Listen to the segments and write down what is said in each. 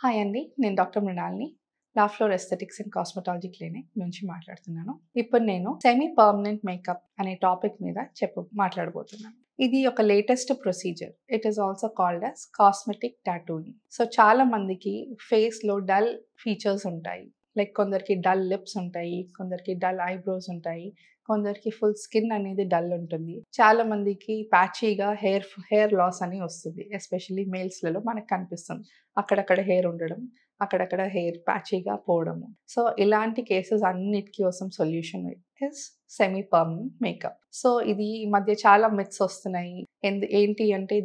Hi అండి. నేను doctor Mrinalini. La Flor aesthetics and cosmetology clinic నుంచి మాట్లాడుతున్నాను. ఇప్పుడు నేను సెమీ పర్మనెంట్ మేకప్ అనే టాపిక్ మీద మాట్లాడబోతున్నాను. ఇది ఒక latest procedure. It is also called as cosmetic tattooing. So చాలా మందికి ఫేస్‌లో డల్ ఫీచర్స్ ఉంటాయి. లైక్ కొందరికి డల్ లిప్స్ ఉంటాయి, కొందరికి డల్ ఐబ్రోస్ ఉంటాయి, కొందరికి ఫుల్ స్కిన్ అనేది డల్ ఉంటుంది. చాలా మందికి ప్యాచీగా హెయిర్ లాస్ అని వస్తుంది. ఎస్పెషల్లీ మేల్స్‌లలో మనకు కనిపిస్తుంది. అక్కడక్కడ హెయిర్ ఉండడం, అక్కడక్కడ హెయిర్ ప్యాచీగా పోవడము. సో ఇలాంటి కేసెస్ అన్నిటి కోసం solution is semi permanent makeup. So ఇది ఈ మధ్య చాలా మిత్స్ వస్తున్నాయి. ఏంటి అంటే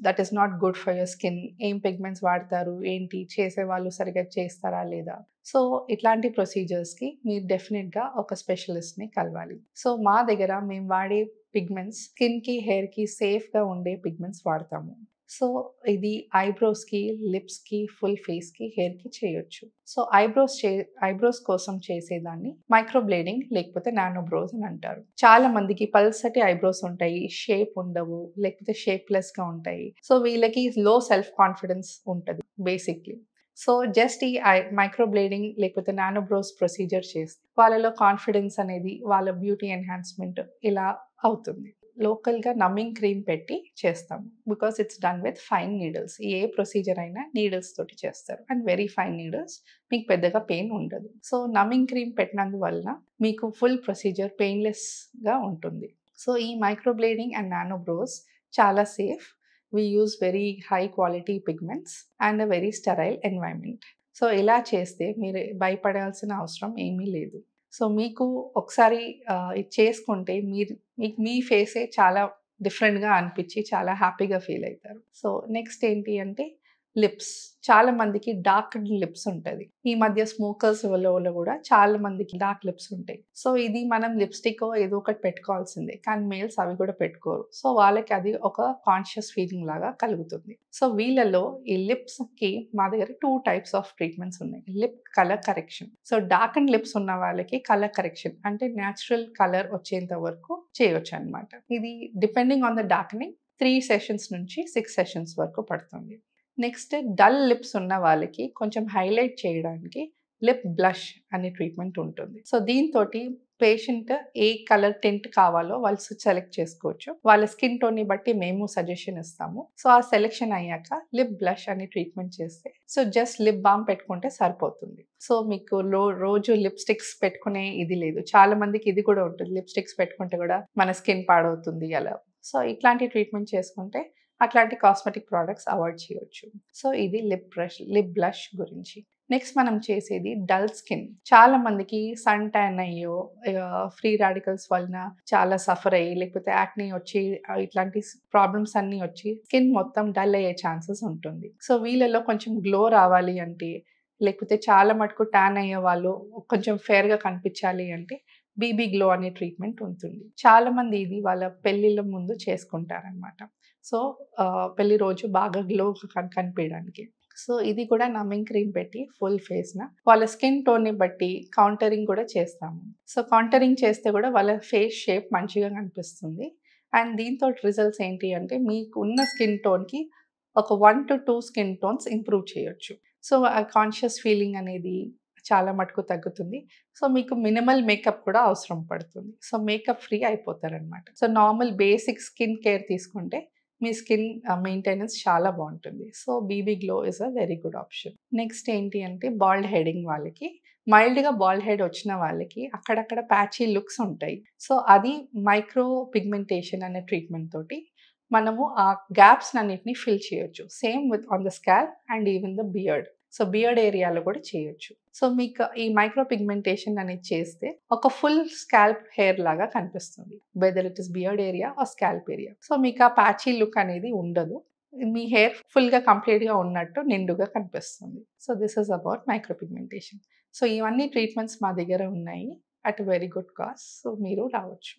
that is not good for your skin. ఏం పిగ్మెంట్స్ వాడతారు, ఏంటి చేసేవాళ్ళు సరిగ్గా చేస్తారా లేదా? సో ఇట్లాంటి ప్రొసీజర్స్కి మీరు డెఫినెట్గా ఒక స్పెషలిస్ట్ని కలవాలి. సో మా దగ్గర మేము వాడే పిగ్మెంట్స్ స్కిన్కి, హెయిర్కి సేఫ్గా ఉండే పిగ్మెంట్స్ వాడతాము. సో ఇది ఐబ్రోస్కి, లిప్స్కి, ఫుల్ ఫేస్కి, హెయిర్కి చేయొచ్చు. సో ఐబ్రోస్ కోసం చేసేదాన్ని మైక్రోబ్లేడింగ్ లేకపోతే నానోబ్రోస్ అని అంటారు. చాలా మందికి పల్సటి ఐబ్రోస్ ఉంటాయి, షేప్ ఉండవు, లేకపోతే షేప్లెస్గా ఉంటాయి. సో వీళ్ళకి లో సెల్ఫ్ కాన్ఫిడెన్స్ ఉంటుంది బేసిక్లీ. సో జస్ట్ ఈ మైక్రోబ్లేడింగ్ లేకపోతే నానోబ్రోస్ ప్రొసీజర్ చేస్తే వాళ్ళలో కాన్ఫిడెన్స్ అనేది, వాళ్ళ బ్యూటీ ఎన్హాన్స్మెంట్ ఇలా అవుతుంది. లోకల్గా నమ్మింగ్ క్రీమ్ పెట్టి చేస్తాము. Because it's done with fine needles. A procedure అయినా నీడిల్స్ తోటి చేస్తారు అండ్ వెరీ ఫైన్ నీడిల్స్. మీకు పెద్దగా పెయిన్ ఉండదు. సో నమ్మింగ్ క్రీమ్ పెట్టినందువల్ల మీకు ఫుల్ ప్రొసీజర్ పెయిన్లెస్గా ఉంటుంది. సో ఈ మైక్రోబ్లేడింగ్ అండ్ నానోబ్రోస్ చాలా safe. We use very high quality pigments and a very sterile environment. So ఇలా చేస్తే మీరు భయపడాల్సిన అవసరం ఏమీ లేదు. సో మీకు ఒకసారి ఇది చేసుకుంటే మీకు మీ ఫేసే చాలా డిఫరెంట్గా అనిపించి చాలా హ్యాపీగా ఫీల్ అవుతారు. సో నెక్స్ట్ ఏంటి అంటే లిప్స్. చాలా మందికి డార్క్ లిప్స్ ఉంటుంది. ఈ మధ్య స్మోకర్స్ వల్ల కూడా చాలా మందికి డార్క్ లిప్స్ ఉంటాయి. సో ఇది మనం లిప్స్టిక్ ఏదో ఒకటి పెట్టుకోవాల్సిందే, కానీ మేల్స్ అవి కూడా పెట్టుకోరు. సో వాళ్ళకి అది ఒక కాన్షియస్ ఫీలింగ్ లాగా కలుగుతుంది. సో వీళ్ళలో ఈ లిప్స్కి మా దగ్గర 2 types ఆఫ్ ట్రీట్మెంట్స్ ఉన్నాయి. Lip colour correction. So dark and lips ఉన్న వాళ్ళకి కలర్ కరెక్షన్ అంటే న్యాచురల్ కలర్ వచ్చేంత వరకు చేయొచ్చు అనమాట. ఇది depending on the darkening 3 sessions నుంచి 6 sessions వరకు పడుతుంది. నెక్స్ట్ డల్ లిప్స్ ఉన్న వాళ్ళకి కొంచెం హైలైట్ చేయడానికి లిప్ బ్లష్ అనే ట్రీట్మెంట్ ఉంటుంది. సో దీంతో పేషెంట్ ఏ కలర్ టింట్ కావాలో వాళ్ళు సెలెక్ట్ చేసుకోవచ్చు. వాళ్ళ స్కిన్ టోన్ని బట్టి మేము సజెషన్ ఇస్తాము. సో ఆ సెలెక్షన్ అయ్యాక లిప్ బ్లష్ అనే ట్రీట్మెంట్ చేస్తే సో జస్ట్ లిప్ బామ్ పెట్టుకుంటే సరిపోతుంది. సో మీకు రోజు లిప్స్టిక్స్ పెట్టుకునే ఇది లేదు. చాలా మందికి ఇది కూడా ఉంటుంది, లిప్స్టిక్స్ పెట్టుకుంటే కూడా మన స్కిన్ పాడవుతుంది అలా. సో ఇట్లాంటి ట్రీట్మెంట్ చేసుకుంటే అట్లాంటి కాస్మెటిక్ ప్రోడక్ట్స్ అవాయిడ్ చేయొచ్చు. సో ఇది లిప్ బ్లష్ గురించి. నెక్స్ట్ మనం చేసేది డల్ స్కిన్. చాలా మందికి సన్ ట్యాన్ అయ్యో, ఫ్రీ రాడికల్స్ వలన చాలా సఫర్ అయ్యి, లేకపోతే యాక్నీ వచ్చి ఇట్లాంటి ప్రాబ్లమ్స్ అన్నీ వచ్చి స్కిన్ మొత్తం డల్ అయ్యే ఛాన్సెస్ ఉంటుంది. సో వీళ్ళలో కొంచెం గ్లో రావాలి అంటే, లేకపోతే చాలా మటుకు ట్యాన్ అయ్యే వాళ్ళు కొంచెం ఫేర్గా కనిపించాలి అంటే బీబీ గ్లో అనే ట్రీట్మెంట్ ఉంటుంది. చాలా మంది ఇది వాళ్ళ పెళ్ళిళ్ళ ముందు చేసుకుంటారనమాట. సో పెళ్లి రోజు బాగా గ్లో కనిపించడానికి. సో ఇది కూడా నమ్మింగ్ క్రీమ్ పెట్టి ఫుల్ ఫేస్న వాళ్ళ స్కిన్ టోన్ని బట్టి కౌంటరింగ్ కూడా చేస్తాము. సో కౌంటరింగ్ చేస్తే కూడా వాళ్ళ ఫేస్ షేప్ మంచిగా కనిపిస్తుంది. అండ్ దీంతో రిజల్ట్స్ ఏంటి అంటే మీకు ఉన్న స్కిన్ టోన్కి ఒక 1 to 2 స్కిన్ టోన్స్ ఇంప్రూవ్ చేయొచ్చు. సో ఆ కాన్షియస్ ఫీలింగ్ అనేది చాలా మటుకు తగ్గుతుంది. సో మీకు మినిమల్ మేకప్ కూడా అవసరం పడుతుంది. సో మేకప్ ఫ్రీ అయిపోతారనమాట. So normal basic skin care తీసుకుంటే మీ స్కిన్ మెయింటెనెన్స్ చాలా బాగుంటుంది. So BB glow is a very good option. Next ఏంటి అంటే బాల్డ్ హెడింగ్ వాళ్ళకి, మైల్డ్గా బాల్డ్ హెడ్ వచ్చిన వాళ్ళకి అక్కడక్కడ ప్యాచీ లుక్స్ ఉంటాయి. సో అది మైక్రో పిగ్మెంటేషన్ అనే ట్రీట్మెంట్ తోటి మనము ఆ గ్యాప్స్ అన్నిటిని ఫిల్ చేయొచ్చు. Same with on the scalp and even the beard. So beard ఏరియాలో కూడా చేయొచ్చు. సో మీకు ఈ మైక్రో పిగ్మెంటేషన్ అనేది చేస్తే ఒక ఫుల్ స్కాల్ప్ హెయిర్ లాగా కనిపిస్తుంది, whether it is beard area or scalp area. So మీకు ఆ ప్యాచీ లుక్ అనేది ఉండదు. మీ హెయిర్ ఫుల్గా కంప్లీట్గా ఉన్నట్టు నిండుగా కనిపిస్తుంది. So this is about micro pigmentation. So ఇవన్నీ ట్రీట్మెంట్స్ మా దగ్గర ఉన్నాయి at very good cost. So మీరు రావచ్చు.